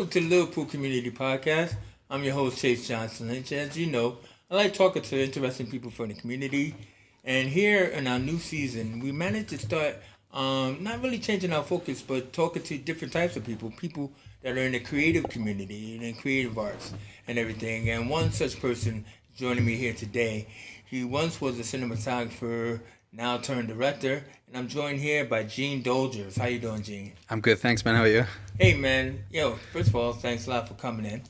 welcome to the Liverpool Community Podcast. I'm your host, Chase Johnson Lynch. As you know, I like talking to interesting people from the community. And here in our new season, we managed to start not really changing our focus, but talking to different types of people that are in the creative community and in creative arts and everything. And one such person joining me here today, he once was a cinematographer, now turned director, and I'm joined here by Gene Dolders. How you doing, Gene? I'm good, thanks, man. How are you? Hey, man. First of all, thanks a lot for coming in.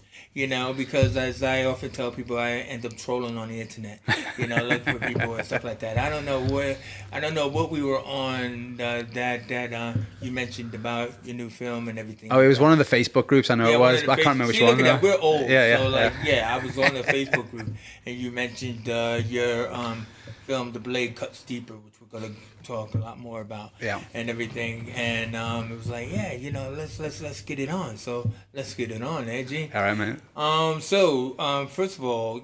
Because as I often tell people, I end up trolling on the internet. Looking for people and stuff like that. I don't know what we were on that you mentioned about your new film and everything. Oh, it was one of the Facebook groups. I know it was, but I can't remember which one. That. We're old. Yeah. I was on the Facebook group, and you mentioned your film, The Blade Cuts Deeper, which we're gonna talk a lot more about, and everything. And it was like, let's get it on. So let's get it on, Gene? All right, man. First of all,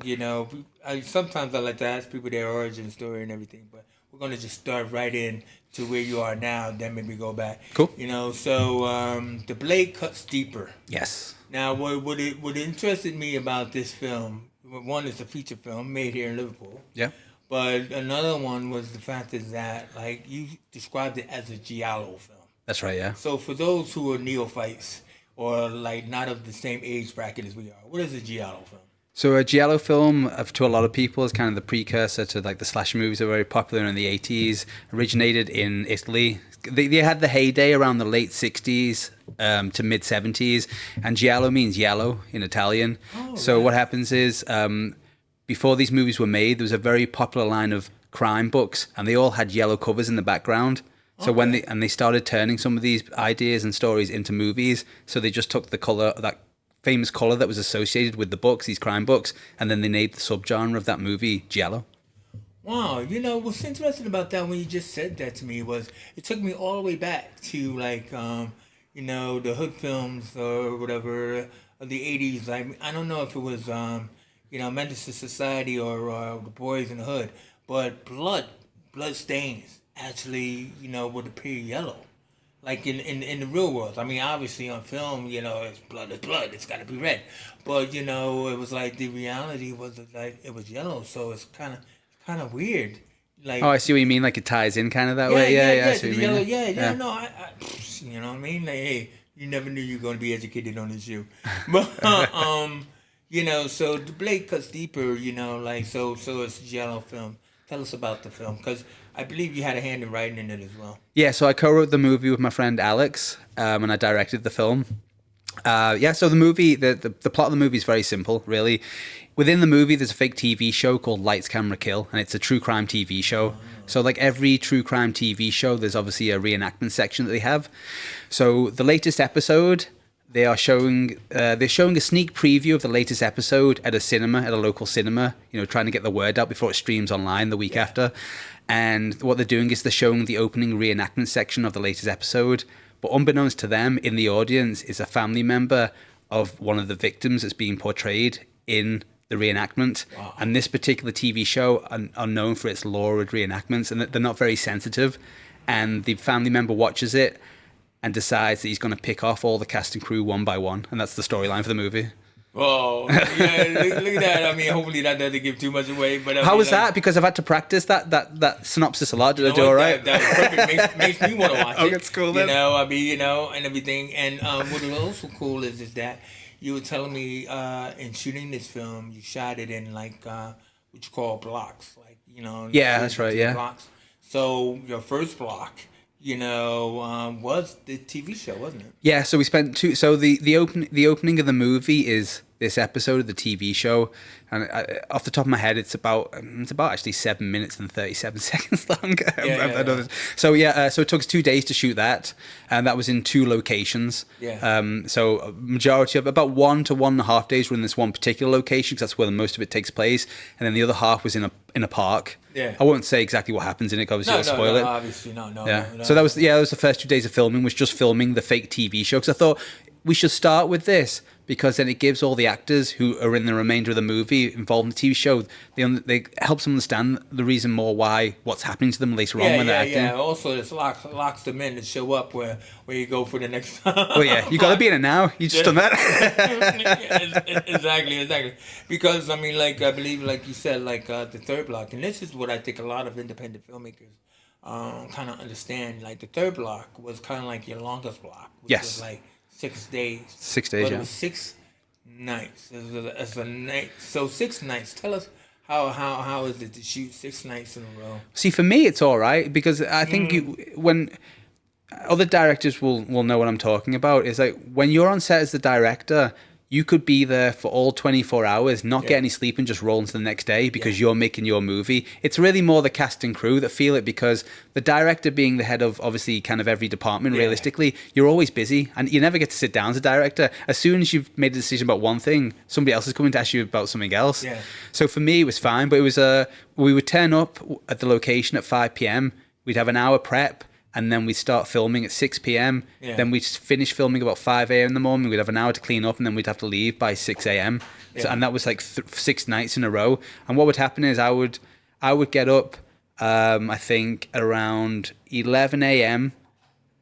sometimes I like to ask people their origin story and everything, but we're gonna just start right in to where you are now, then maybe go back. Cool. The Blade Cuts Deeper. Yes. Now, what interested me about this film, one is a feature film made here in Liverpool. Yeah. But another one was the fact is that, you described it as a giallo film. That's right, yeah. So for those who are neophytes or, not of the same age bracket as we are, what is a giallo film? So a giallo film, to a lot of people, is kind of the precursor to, the slasher movies that were very popular in the 80s, originated in Italy. They had the heyday around the late 60s to mid-70s, and giallo means yellow in Italian. Oh, so right. what happens is... before these movies were made, there was a very popular line of crime books, and they all had yellow covers in the background. So when they started turning some of these ideas and stories into movies, so they just took the color, that famous color that was associated with the books, these crime books, and then they made the subgenre of that movie giallo. Wow, what's interesting about that when you just said that to me was it took me all the way back to the hood films or whatever of the 80s. I don't know if it was Menace to Society or The Boys in the Hood, but blood stains actually, would appear yellow. Like in the real world. I mean, obviously on film, it's blood is blood. It's got to be red. But, it was like the reality was like it was yellow. So it's kind of weird. I see what you mean. Like it ties in kind of that way. Yeah. I see what you mean. Yeah. No, I you know what I mean? Like, hey, you never knew you were going to be educated on this shoe. But, so The Blade Cuts Deeper, so it's a giallo film. Tell us about the film, because I believe you had a hand in writing in it as well. Yeah, so I co-wrote the movie with my friend Alex, and I directed the film. So the movie, the plot of the movie is very simple, really. Within the movie, there's a fake TV show called Lights, Camera, Kill, and it's a true crime TV show. So like every true crime TV show, there's obviously a reenactment section that they have. So the latest episode... they're showing a sneak preview of the latest episode at a local cinema, trying to get the word out before it streams online the week after. And what they're doing is they're showing the opening reenactment section of the latest episode. But unbeknownst to them, in the audience is a family member of one of the victims that's being portrayed in the reenactment. Wow. And this particular TV show are known for its lurid reenactments, and they're not very sensitive. And the family member watches it and decides that he's going to pick off all the cast and crew one by one. And that's the storyline for the movie. Oh, yeah, look at that. I mean, hopefully that doesn't give too much away. But how was that? Because I've had to practice that synopsis a lot. Did I do all right? That was perfect. Makes me want to watch it. Oh, that's cool then. And everything. And what was also cool is that you were telling me in shooting this film, you shot it in what you call blocks. Yeah, that's right, yeah. Blocks. So your first block... was the TV show, wasn't it? Yeah, so we spent two. So the opening of the movie is this episode of the TV show, and off the top of my head, it's about actually 7 minutes and 37 seconds long. So so it took us 2 days to shoot that, and that was in 2 locations. Yeah. So a majority of about 1 to 1.5 days were in this one particular location, because that's where most of it takes place, and then the other half was in a park. Yeah. I won't say exactly what happens in it, because obviously I'll spoil it. Obviously, no. So that was the first 2 days of filming, was just filming the fake TV show, because I thought we should start with this because then it gives all the actors who are in the remainder of the movie involved in the TV show, they helps them understand the reason more why what's happening to them later on when they're acting. Yeah. Also, it locks them in to show up where you go for the next. Well, yeah, you got to be in it now. You just done that. Exactly. Because I mean, like I believe, like you said, like the third block, and this is what I think a lot of independent filmmakers kind of understand. Like the third block was kind of like your longest block, which Yes. was like 6 days. 6 days, But yeah. it was 6 nights. It's a night. So 6 nights. Tell us how is it to shoot 6 nights in a row? See, for me, it's all right because I think when other directors will know what I'm talking about, is like when you're on set as the director, you could be there for all 24 hours, not get any sleep and just roll into the next day because you're making your movie. It's really more the cast and crew that feel it because the director being the head of obviously kind of every department, realistically, you're always busy and you never get to sit down as a director. As soon as you've made a decision about one thing, somebody else is coming to ask you about something else. Yeah. So for me, it was fine, but it was we would turn up at the location at 5 p.m. We'd have an hour prep. And then we'd start filming at 6 p.m. Yeah. Then we'd finish filming about 5 a.m. in the morning. We'd have an hour to clean up, and then we'd have to leave by 6 a.m. Yeah. So, and that was like 6 nights in a row. And what would happen is I would get up, I think, around 11 a.m.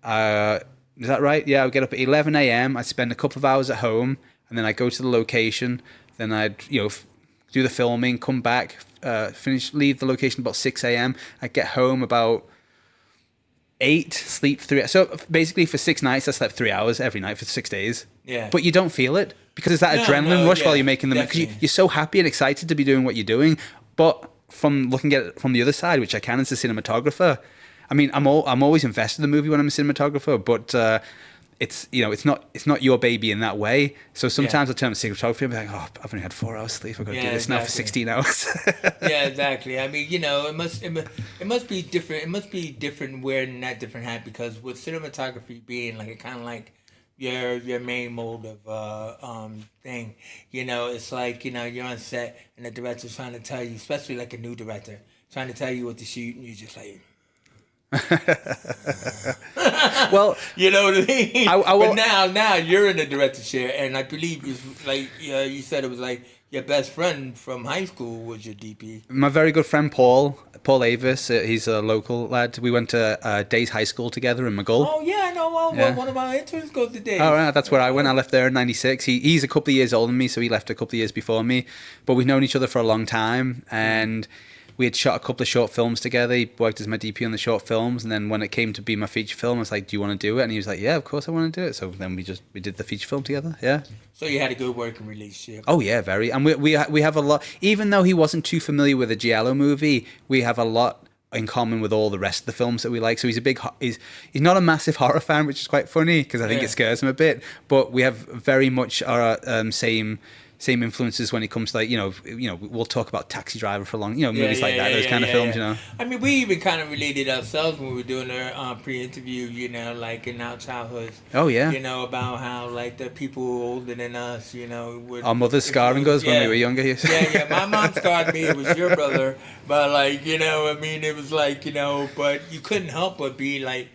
Is that right? Yeah, I would get up at 11 a.m. I'd spend a couple of hours at home, and then I'd go to the location. Then I'd do the filming, come back, leave the location about 6 a.m. I'd get home about 8, sleep 3. So basically for 6 nights, I slept 3 hours every night for 6 days. Yeah. But you don't feel it because it's that adrenaline rush while you're making them. Because you're so happy and excited to be doing what you're doing. But from looking at it from the other side, which I can as a cinematographer, I mean, I'm always invested in the movie when I'm a cinematographer, but it's it's not your baby in that way. So sometimes I'll turn to cinematography and be like, oh, I've only had 4 hours sleep. I've got to do this now for 16 hours. Yeah, exactly. I mean, it must be different. It must be different wearing that different hat because with cinematography being like kind of like your main mode of thing, it's like you're on set and the director's trying to tell you, especially like a new director, trying to tell you what to shoot, and you're just like. Well, you know what I mean. But now you're in the director's chair, and I believe it's like you said it was like your best friend from high school was your DP. My very good friend Paul Avis, he's a local lad. We went to Days High School together in McGull. Oh yeah, I know. Well, one of our interns goes to Days. Oh, right, that's where I went. I left there in '96. He's a couple of years older than me, so he left a couple of years before me. But we've known each other for a long time, and we had shot a couple of short films together. He worked as my DP on the short films, and then when it came to be my feature film, I was like, "Do you want to do it?" And he was like, "Yeah, of course I want to do it." So then we did the feature film together. Yeah. So you had a good working relationship. Oh yeah, very. And we have a lot. Even though he wasn't too familiar with the Giallo movie, we have a lot in common with all the rest of the films that we like. So he's not a massive horror fan, which is quite funny because I think it scares him a bit. But we have very much our same influences when it comes to we'll talk about Taxi Driver for long, movies like that, those kind of films, I mean, we even kind of related ourselves when we were doing our pre-interview, like in our childhoods. Oh yeah. About how like the people older than us, would our mothers scarring us when we were younger. Yeah. My mom scarred me. It was your brother, but it was like but you couldn't help but be like.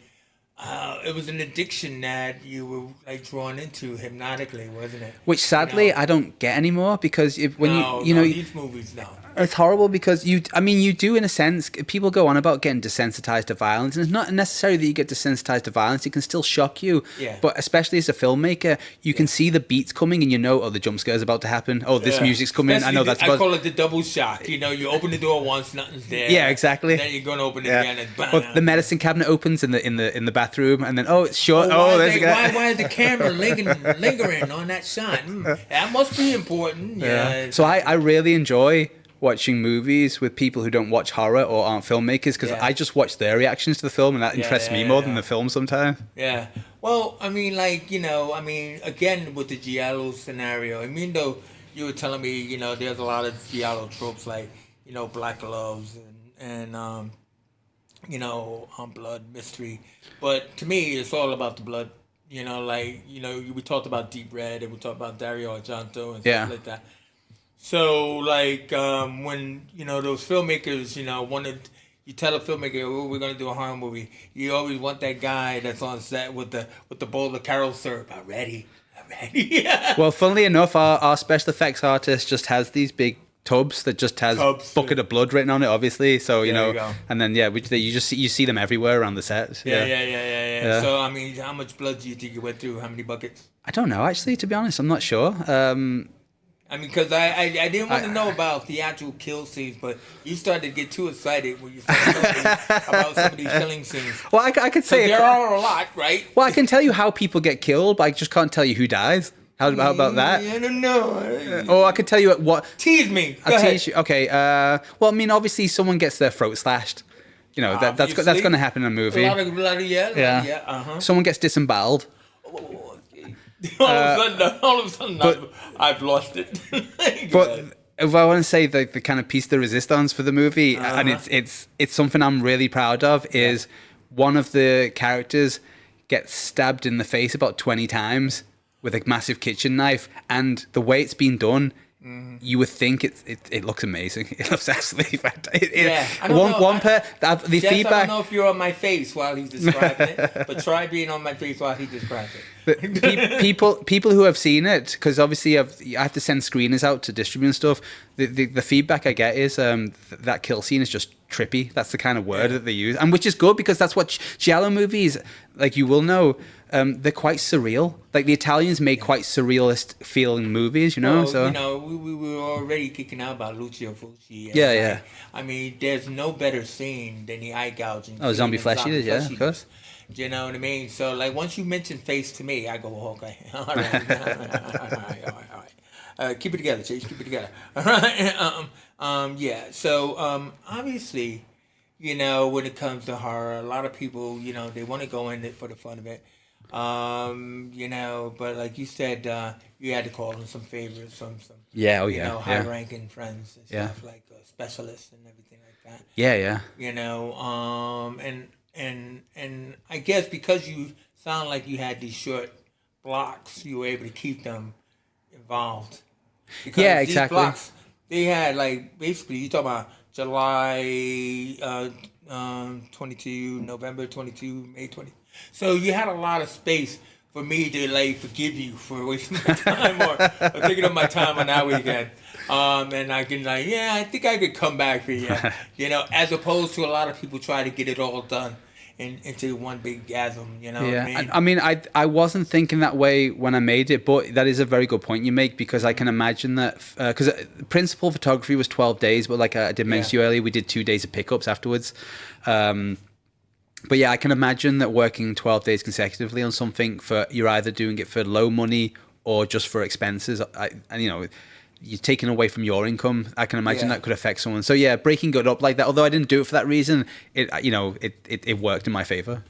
It was an addiction that you were like drawn into hypnotically, wasn't it? Which sadly I don't get anymore because these movies it's horrible because you do in a sense. People go on about getting desensitized to violence, and it's not necessarily that you get desensitized to violence. It can still shock you. Yeah. But especially as a filmmaker, you can see the beats coming, and the jump scare's about to happen. Oh, this music's coming. Especially I know that's. I call it the double shock. You open the door once, nothing's there. Yeah, exactly. Then you're gonna open it again, and bam. Well, the medicine cabinet opens in the bathroom, and then it's short. There's a guy. Why is the camera lingering on that shot? That must be important. Yeah. So I really enjoy watching movies with people who don't watch horror or aren't filmmakers because I just watch their reactions to the film, and that interests me more than the film sometimes. Yeah. Well, again with the Giallo scenario, though you were telling me, there's a lot of Giallo tropes like, black gloves and blood mystery, but to me it's all about the blood. We talked about Deep Red and we talked about Dario Argento and stuff like that. So, when, those filmmakers, you tell a filmmaker, oh, we're going to do a horror movie, you always want that guy that's on set with the bowl of Carol syrup. I'm ready. man. Yeah. Well, funnily enough, our special effects artist just has these big tubs that just has Tubs, bucket of blood written on it, obviously. So you There you know, go. and then you just see them everywhere around the set. Yeah. Yeah. So I mean, how much blood do you think you went through? How many buckets? I don't know, actually. To be honest, I'm not sure. I mean, because I didn't want to know about the actual kill scenes, but you started to get too excited when you started talking about some of these killing scenes. Well, I could So say there are a lot, right? Well, I can tell you how people get killed, but I just can't tell you who dies. How about that? I don't know. Or I could tell you what. Tease me. Go I'll ahead. teach you. Okay. Well, I mean, obviously, someone gets their throat slashed. You know that's Obviously. going to happen in a movie. A lot of yeah. Someone gets disemboweled. All of a sudden, I've lost it. But if I want to say the kind of piece de resistance for the movie, and it's something I'm really proud of, is one of the characters gets stabbed in the face about 20 times with a massive kitchen knife, and the way it's been done, you would think it looks amazing. It looks absolutely fantastic. I don't know. The Jess, feedback. I don't know if you're on my face while he's describing it, but try being on my face while he describes it. People who have seen it, because obviously I have to send screeners out to distribute and stuff. The feedback I get is that kill scene is just trippy. That's the kind of word that they use, and which is good because that's what giallo movies, like you will know, they're quite surreal. Like the Italians make quite surrealist feeling movies, you know. Well, so you know, we were already kicking out about Lucio Fulci. And Yeah. I mean, there's no better scene than the eye gouging. Oh, zombie flesh eaters, yeah, of course. You know what I mean? So, like, once you mention face to me, I go, okay, all right. Keep it together, Chase. Keep it together. All right. Yeah. So, obviously, you know, when it comes to horror, a lot of people, you know, they want to go in it for the fun of it. You know, but like you said, you had to call in some favors from some, high-ranking friends and stuff like specialists and everything like that. Yeah. You know, and I guess because you sound like you had these short blocks, you were able to keep them involved. Because Yeah, these exactly. blocks, they had like basically you talk about July 22, November 22, May 20. So you had a lot of space for me to like forgive you for wasting my time or taking up my time on that weekend. And I can like, I think I could come back for you. You know, as opposed to a lot of people try to get it all done into one big gasm, you know what I mean? I wasn't thinking that way when I made it, but that is a very good point you make, because I can imagine that, because principal photography was 12 days, but like I did mention to you earlier, we did 2 days of pickups afterwards. But yeah, I can imagine that working 12 days consecutively on something, for you're either doing it for low money or just for expenses, and you know, you're taking away from your income. I can imagine that could affect someone. So yeah, breaking it up like that, although I didn't do it for that reason, it worked in my favor.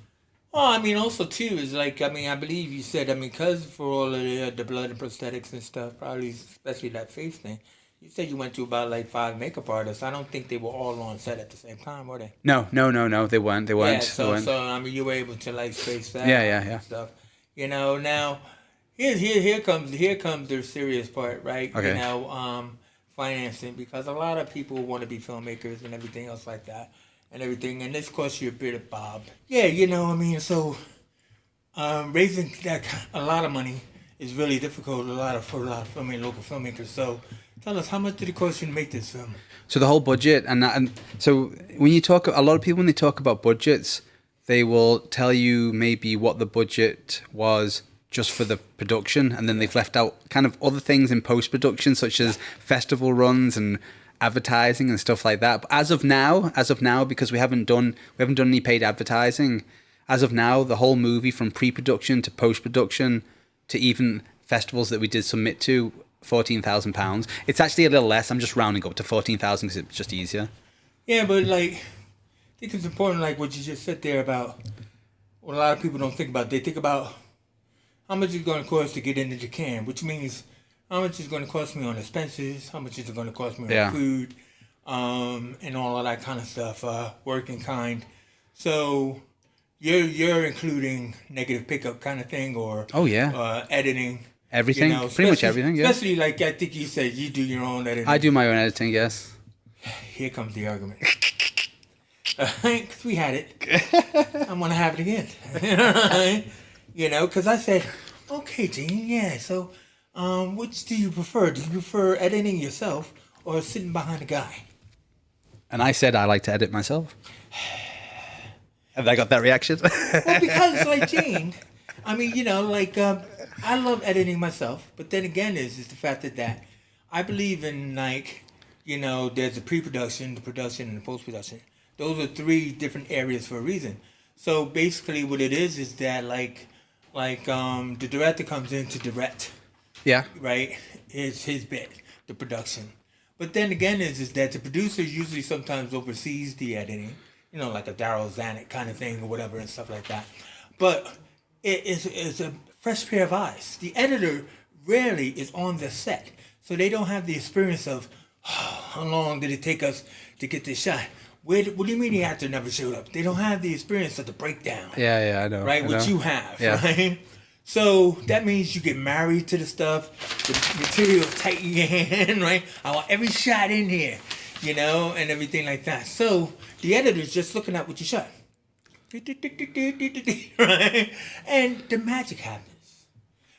Well, I mean, also too is like, I mean, I believe you said, I mean, because for all of the blood and prosthetics and stuff, probably especially that face thing, you said you went to about like 5 makeup artists. I don't think they were all on set at the same time, were they? No, they weren't. Yeah, so I mean, you were able to like space that Yeah. and stuff. You know, now here comes the serious part, right? Okay. You know, financing, because a lot of people want to be filmmakers and everything else like that, and everything, and this costs you a bit of bob. Yeah, you know, I mean, so raising a lot of money is really difficult. For a lot of local filmmakers. So, tell us, how much did it cost you to make this film? So the whole budget, and so when you talk, a lot of people when they talk about budgets, they will tell you maybe what the budget was just for the production, and then they've left out kind of other things in post-production, such as festival runs and advertising and stuff like that. But as of now, because we haven't done any paid advertising, as of now, the whole movie from pre-production to post-production to even festivals that we did submit to, £14,000. It's actually a little less. I'm just rounding up to 14,000 because it's just easier. Yeah, but like, I think it's important, like what you just said there about what a lot of people don't think about. They think about how much it's going to cost to get into Japan, which means how much it's going to cost me on expenses, how much is it going to cost me on food, and all of that kind of stuff, work in kind. So you're including negative pickup kind of thing, or editing. Everything, pretty much everything, yeah. Especially like I think you said you do your own editing. I do my own editing, yes. Here comes the argument. Because we had it. I'm going to have it again. You know, because I said, Okay, Gene. Yeah. So, which do you prefer? Do you prefer editing yourself or sitting behind a guy? And I said I like to edit myself. Have I got that reaction? Well, because like Gene, I mean, like I love editing myself, but then again, is the fact that I believe in like, there's the pre-production, the production, and the post-production. Those are three different areas for a reason. So basically, what it is that the director comes in to direct, Yeah. right? Is his bit, the production. But then again, is that the producer usually sometimes oversees the editing, like a Daryl Zanuck kind of thing or whatever and stuff like that. But it's a fresh pair of eyes. The editor rarely is on the set, so they don't have the experience of how long did it take us to get this shot. What do you mean the actor never showed up? They don't have the experience of the breakdown. Yeah, I know. Right, I which know. you have, Yeah. right? So that means you get married to the stuff, the material tight in your hand, right? I want every shot in here, and everything like that. So the editor's just looking at what you shot. Right? And the magic happens.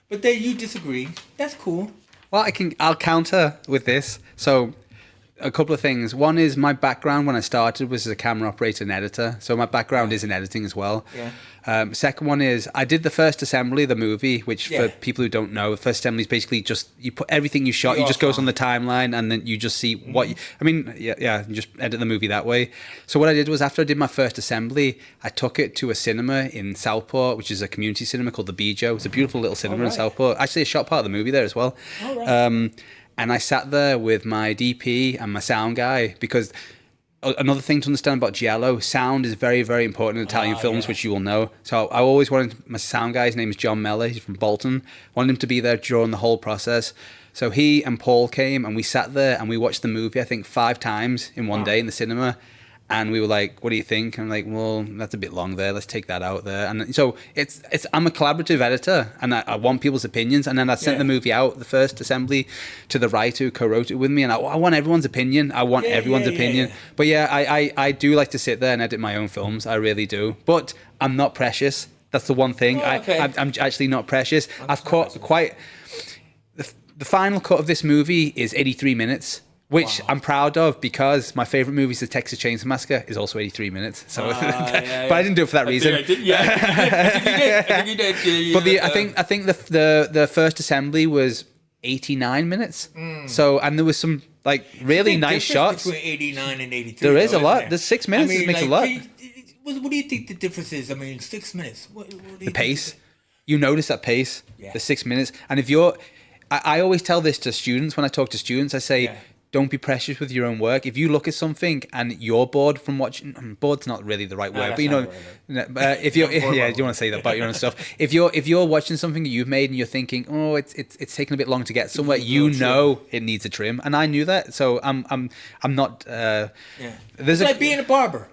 But then you disagree. That's cool. Well, I'll counter with this. So, a couple of things. One is my background when I started was as a camera operator and editor. So my background is in editing as well. Yeah. Second one is I did the first assembly, the movie, which Yeah. for people who don't know, the first assembly is basically just you put everything you shot, You're you just goes fine. on the timeline, and then you just see what. I mean, yeah, you just edit the movie that way. So what I did was after I did my first assembly, I took it to a cinema in Southport, which is a community cinema called the Bijo. It's a beautiful little cinema in Alright. Southport. Actually, I shot part of the movie there as well. All right. And I sat there with my DP and my sound guy because another thing to understand about Giallo, sound is very, very important in Italian films, yeah. which you will know. So I always wanted my sound guy, his name is John Mellor, he's from Bolton, wanted him to be there during the whole process. So he and Paul came and we sat there and we watched the movie, I think 5 times in one day in the cinema. And we were like, what do you think? And I'm like, well, that's a bit long there. Let's take that out there. And so I'm a collaborative editor and I want people's opinions. And then I sent the movie out, the first assembly, to the writer who co-wrote it with me. And I want everyone's opinion. I want everyone's opinion. Yeah. But yeah, I do like to sit there and edit my own films. I really do. But I'm not precious. That's the one thing. Oh, okay. I'm actually not precious. I've caught quite... The final cut of this movie is 83 minutes. Which I'm proud of because my favorite movie is The Texas Chainsaw Massacre is also 83 minutes. So, but I didn't do it for that reason. I think you did. But I think the first assembly was 89 minutes. So and there was some like really nice shots. Between 89 and 83. There is a isn't lot. there? There's 6 minutes. It makes a lot. What do you think the difference is? I mean, 6 minutes. What do you The think pace. You notice that pace. Yeah. The 6 minutes. And if you're, I always tell this to students when I talk to students. I say. Yeah. Don't be precious with your own work. If you look at something and you're bored from watching, bored's not really the right word, but if you're, yeah, you want to say that about your own stuff. If you're watching something that you've made and you're thinking, oh, it's taking a bit long to get somewhere, you know it needs a trim, and I knew that, so I'm not. Yeah. It's like being a barber.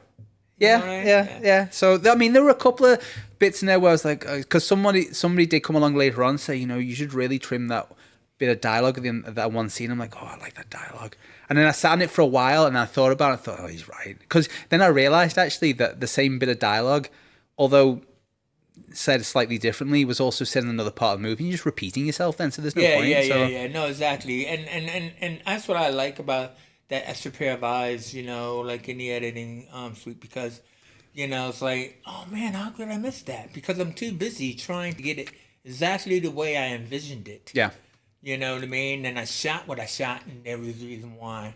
Yeah, Right? yeah. So I mean, there were a couple of bits in there where I was like, because somebody did come along later on and say, you should really trim that bit of dialogue at that one scene. I'm like, oh, I like that dialogue. And then I sat on it for a while and I thought about it. I thought, oh, he's right. Because then I realized actually that the same bit of dialogue, although said slightly differently, was also said in another part of the movie. You're just repeating yourself then, so there's no point. Yeah. No, exactly. And that's what I like about that extra pair of eyes, like in the editing suite, because, it's like, oh man, how could I miss that? Because I'm too busy trying to get it exactly the way I envisioned it. Yeah. You know what I mean? And I shot what I shot, and there was a reason why.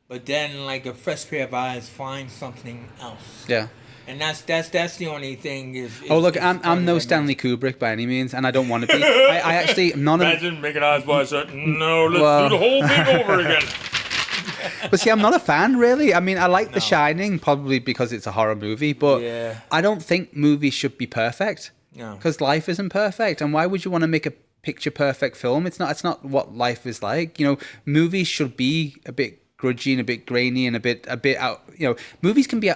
But then, like a fresh pair of eyes, find something else. Yeah. And that's the only thing is Oh look, I'm no Stanley Kubrick by any means, and I don't want to be. I actually none of. Imagine making eyes wide shut. No, let's do the whole thing over again. But see, I'm not a fan really. I mean, I like The Shining probably because it's a horror movie, but Yeah. I don't think movies should be perfect. No. Because life isn't perfect, and why would you want to make a picture perfect film? It's not what life is like. Movies should be a bit grudgy and a bit grainy and a bit out. Movies can be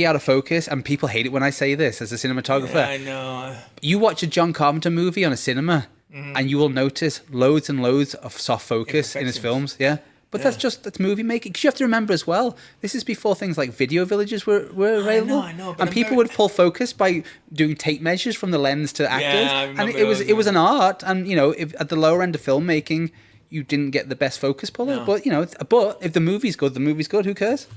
out of focus, and people hate it when I say this as a cinematographer. Yeah, I know. You watch a John Carpenter movie on a cinema, and you will notice loads and loads of soft focus in his films. Yeah, But that's movie making. Because you have to remember as well, this is before things like video villages were available. I know, but and people would pull focus by doing tape measures from the lens to actors. Yeah, I and remember it was an art. And if, at the lower end of filmmaking, you didn't get the best focus puller. No. But if the movie's good, the movie's good. Who cares?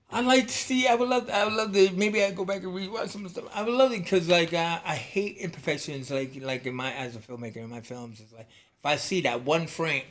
I like to see. I would love to. Maybe I go back and rewatch some stuff. I would love it because I hate imperfections. Like as a filmmaker in my films, it's like if I see that one frame,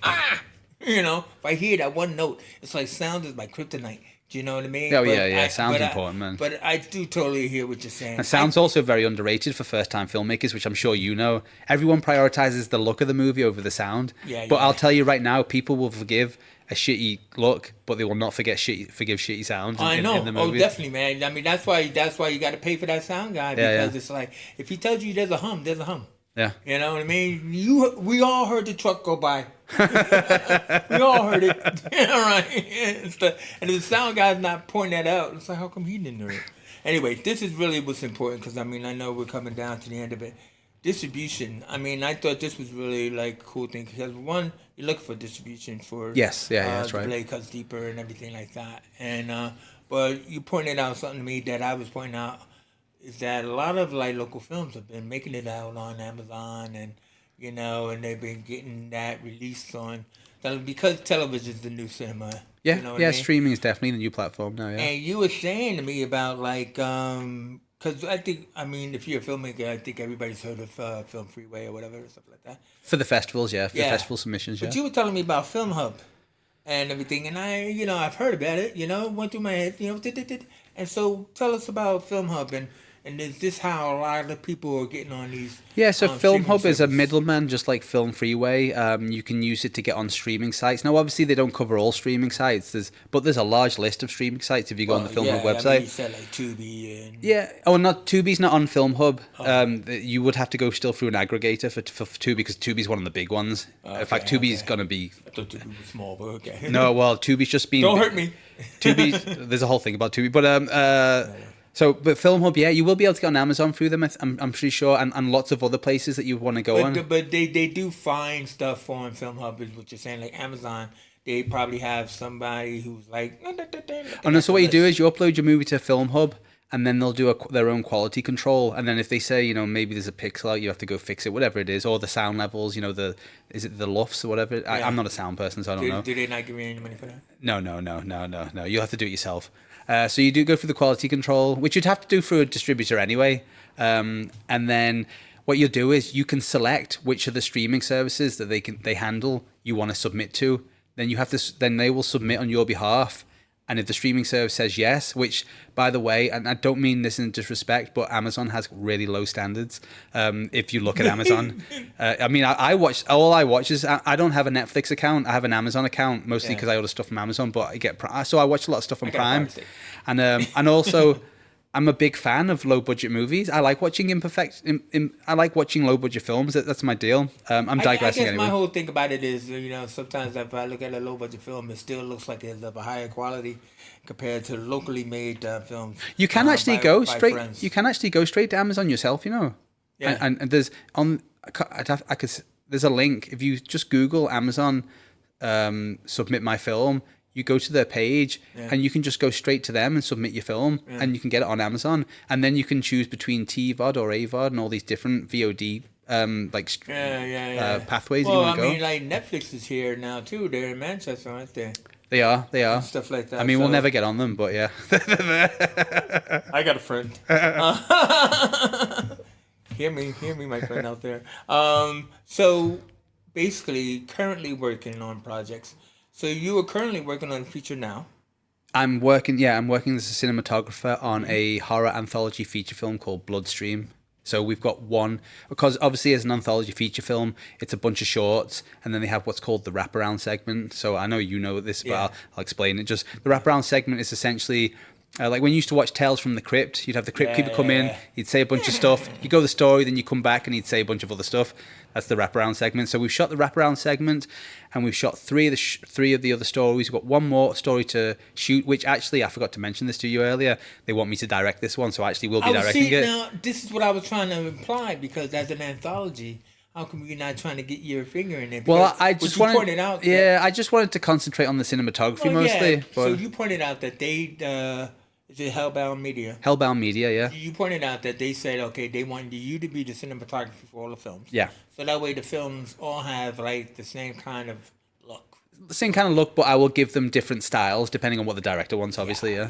if I hear that one note, it's like sound is my kryptonite. Do you know what I mean? Oh, yeah. Sound's important, man. But I do totally hear what you're saying. And sound's also very underrated for first-time filmmakers, which I'm sure you know. Everyone prioritizes the look of the movie over the sound. But I'll tell you right now, people will forgive a shitty look, but they will not forgive shitty sound. I know. In the movie. Oh, definitely, man. I mean, that's why you got to pay for that sound guy because it's like if he tells you there's a hum, there's a hum. Yeah. You know what I mean? We all heard the truck go by. We all heard it. Right. And if the sound guy's not pointing that out, it's like, how come he didn't hear it? Anyway, this is really what's important because, I mean, I know we're coming down to the end of it. Distribution. I mean, I thought this was really like a cool thing because one, you're looking for distribution for that's right. The Blade Cuts Deeper and everything like that. And but you pointed out something to me that I was pointing out is that a lot of like local films have been making it out on Amazon and and they've been getting that released on because television is the new cinema. Yeah, you know what I mean? Streaming is definitely the new platform now. Yeah. And you were saying to me about like because if you're a filmmaker, I think everybody's heard of Film Freeway or whatever, or stuff like that. For the festivals, the festival submissions, But you were telling me about Film Hub and everything, and I've heard about it, went through my head, and so tell us about Film Hub and is this how a lot of people are getting on these? Yeah, so Film Hub is a services? middleman, just like Film Freeway. You can use it to get on streaming sites. Now, obviously, they don't cover all streaming sites, but there's a large list of streaming sites if you go on the Film Hub website. I mean, you said like Tubi and... Yeah, Tubi's not on Film Hub. You would have to go still through an aggregator for Tubi because Tubi's one of the big ones. In fact, Tubi's going to be... I thought Tubi was small, but okay. No, well, Tubi's just been... Don't hurt me. Tubi, there's a whole thing about Tubi, but Film Hub, you will be able to get on Amazon through them. I'm pretty sure, and lots of other places that you want to go on. But they do find stuff on Film Hub, is what you're saying. Like Amazon, they probably have somebody who's like. Oh no! So what you do is you upload your movie to Film Hub, and then they'll do their own quality control. And then if they say maybe there's a pixel out, you have to go fix it, whatever it is, or the sound levels, is it the LUFS or whatever? Yeah. I'm not a sound person, so I don't know. Do they not give you any money for that? No. You'll have to do it yourself. So you do go through the quality control, which you'd have to do through a distributor anyway. And then what you'll do is you can select which of the streaming services that they handle you want to submit to. Then they will submit on your behalf. And if the streaming service says yes, which, by the way, and I don't mean this in disrespect, but Amazon has really low standards. If you look at Amazon, I watch is I don't have a Netflix account. I have an Amazon account mostly because I order stuff from Amazon. But I watch a lot of stuff on Prime, and also I'm a big fan of low budget movies. I like watching I like watching low budget films. That's my deal. I'm digressing I guess anyway. My whole thing about it is, sometimes if I look at a low budget film, it still looks like it's of a higher quality compared to locally made films. You can actually go straight. Friends. You can actually go straight to Amazon yourself. Yeah. And there's there's a link if you just Google Amazon submit my film. You go to their page and you can just go straight to them and submit your film and you can get it on Amazon. And then you can choose between TVOD or AVOD and all these different VOD pathways you want to go. Well, I mean, like Netflix is here now too. They're in Manchester, aren't they? They are. And stuff like that. I mean, we'll never get on them, but yeah. I got a friend. Hear me, my friend out there. So basically, currently working on projects. So you are currently working on a feature now. I'm working as a cinematographer on a horror anthology feature film called Bloodstream. So we've got one, because obviously as an anthology feature film, it's a bunch of shorts, and then they have what's called the wraparound segment. So I know you know this, but I'll explain it. Just the wraparound segment is essentially like when you used to watch Tales from the Crypt, you'd have the Crypt Keeper come in, he'd say a bunch of stuff, you go the story, then you come back and he'd say a bunch of other stuff. That's the wraparound segment. So we've shot the wraparound segment, and we've shot three of the other stories. We've got one more story to shoot, which actually I forgot to mention this to you earlier. They want me to direct this one, so I actually will be directing it. Now this is what I was trying to imply, because as an anthology, how come you're not trying to get your finger in it? Well, Because I what just you wanted, pointed out. yeah, I just wanted to concentrate on the cinematography Well, mostly. yeah. So But you pointed out that they, is it Hellbound Media? Hellbound Media, yeah, You pointed out that they said, okay, they wanted you to be the cinematographer for all the films. yeah, So that way the films all have like the same kind of look. the same kind of look, but I will give them different styles depending on what the director wants. Obviously, yeah.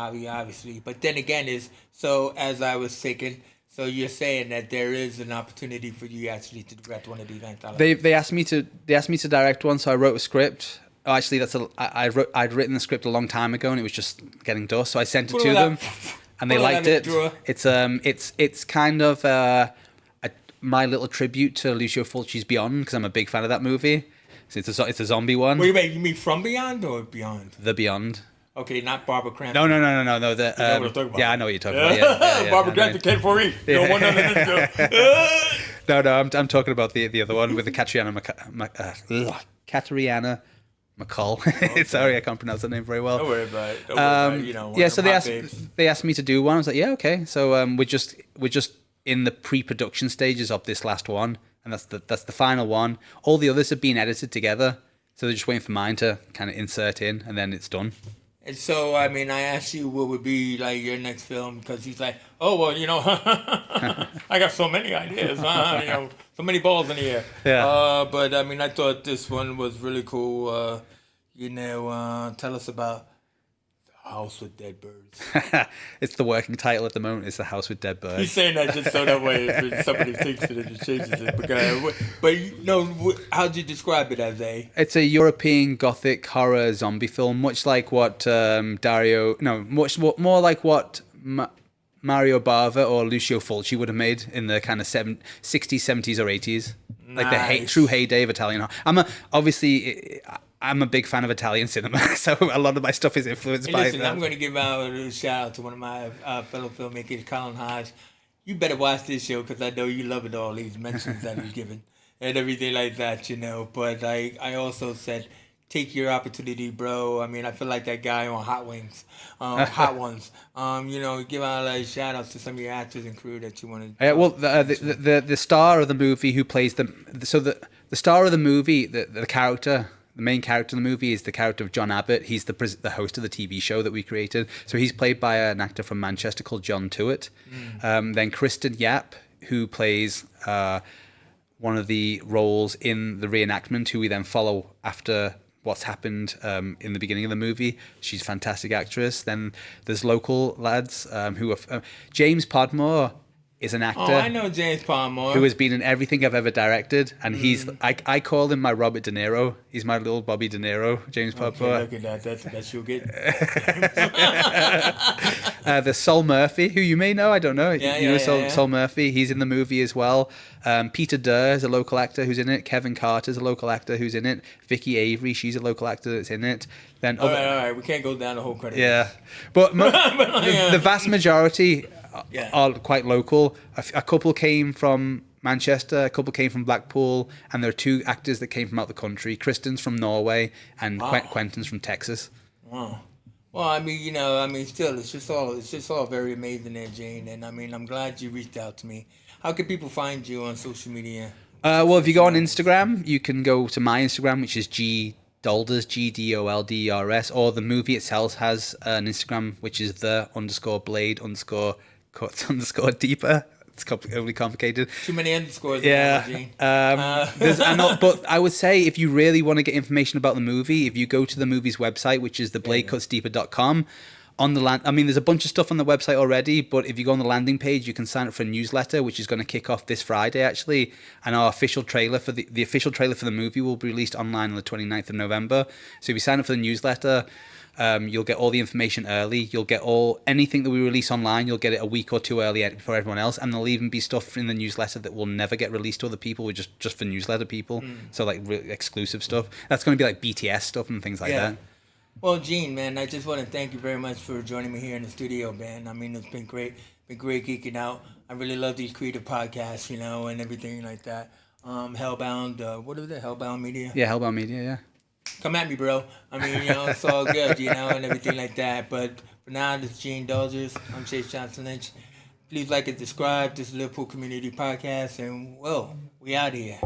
Obviously. But then again, is so as I was thinking. So you're saying that there is an opportunity for you actually to direct one of these anthologies? They asked me to direct one, so I wrote a script. Oh, actually, I'd written the script a long time ago, and it was just getting dust. So I sent it to them, and they liked it. It's kind of my little tribute to Lucio Fulci's Beyond, because I'm a big fan of that movie. So it's a zombie one. Wait, you mean From Beyond or Beyond? The Beyond. Okay, not Barbara Crampton. No. The, You know what I'm talking about. yeah, I know what you're talking about. Yeah, Barbara Crampton came for me. No one understood. No, I'm talking about the other one with the Catriana McCall. Sorry, I can't pronounce that name very well. Don't worry about it. Don't worry about it. You know, Yeah, so babes. they asked me to do one. I was like, yeah, okay. So we're just in the pre-production stages of this last one, and that's the final one. All the others have been edited together, so they're just waiting for mine to kind of insert in, and then it's done. And so, I mean, I asked you what would be like your next film because he's like, oh well, you know, I got so many ideas, you know, so many balls in the air. Yeah. But I mean, I thought this one was really cool. You know, tell us about The House with Dead Birds. It's the working title at the moment. It's The House with Dead Birds. He's saying that just so that way if somebody thinks it, it just changes it. Because, but you know, how'd you describe it as a? It's a European gothic horror zombie film, much like what more like what Mario Bava or Lucio Fulci would have made in the kind of 60s, 70s, or 80s. Like the true heyday of Italian horror. I'm a big fan of Italian cinema, so a lot of my stuff is influenced by Listen, that. I'm going to give out a little shout out to one of my fellow filmmakers, Colin Hodge. You better watch this show because I know you love it all, these mentions that he's given and everything like that, you know. But I also said, take your opportunity, bro. I mean, I feel like that guy on Hot Wings, Hot Ones. You know, give out a shout out to some of your actors and crew that you want to. Well, the star of the movie who plays the star of the movie, the character. The main character in the movie is the character of John Abbott. He's the host of the TV show that we created. So he's played by an actor from Manchester called John Tuitt. Then Kristen Yap, who plays one of the roles in the reenactment, who we then follow after what's happened in the beginning of the movie. She's a fantastic actress. Then there's local lads who are... James Podmore is an actor. Oh, I know James Palmer. Who has been in everything I've ever directed, and he's I call him my Robert De Niro. He's my little Bobby De Niro, James Podmore. Look at that. That's the best you'll get. There's Sol Murphy, who you may know. I don't know. Yeah. Sol Murphy. He's in the movie as well. Peter Durr is a local actor who's in it. Kevin Carter's a local actor who's in it. Vicky Avery, she's a local actor that's in it. Then all right. We can't go down the whole credit. Yeah, but the vast majority are quite local. A couple came from Manchester, a couple came from Blackpool, and there are two actors that came from out the country. Kristen's from Norway, and Quentin's from Texas. Wow. Well, I mean, still, it's just all very amazing there, Jane. And I mean, I'm glad you reached out to me. How can people find you on social media? Well, if you go on Instagram, you can go to my Instagram, which is Dolders, GDOLDERS, or the movie itself has an Instagram, which is _blade_cuts_deeper. It's overly complicated. Too many underscores. Yeah. But I would say if you really want to get information about the movie, if you go to the movie's website, which is thebladecutsdeeper.com, on the land, I mean, there's a bunch of stuff on the website already, but if you go on the landing page, you can sign up for a newsletter, which is going to kick off this Friday, actually. And our official trailer for the official trailer for the movie will be released online on the 29th of November. So if you sign up for the newsletter, you'll get all the information early. You'll get anything that we release online. You'll get it a week or two early before everyone else, and there'll even be stuff in the newsletter that will never get released to other people. We're just for newsletter people. So like exclusive stuff. That's going to be like BTS stuff and things like that. Well, Gene, man, I just want to thank you very much for joining me here in the studio, man. I mean, it's been great geeking out. I really love these creative podcasts, you know, and everything like that. Hellbound, what is it? Hellbound Media. Yeah, Hellbound Media. Yeah. Come at me, bro. I mean, you know, it's all good, you know, and everything like that. But for now, this is Gene Dolders. I'm Chase Johnson Lynch. Please like and subscribe. This is Liverpool Community Podcast, and well, we out here.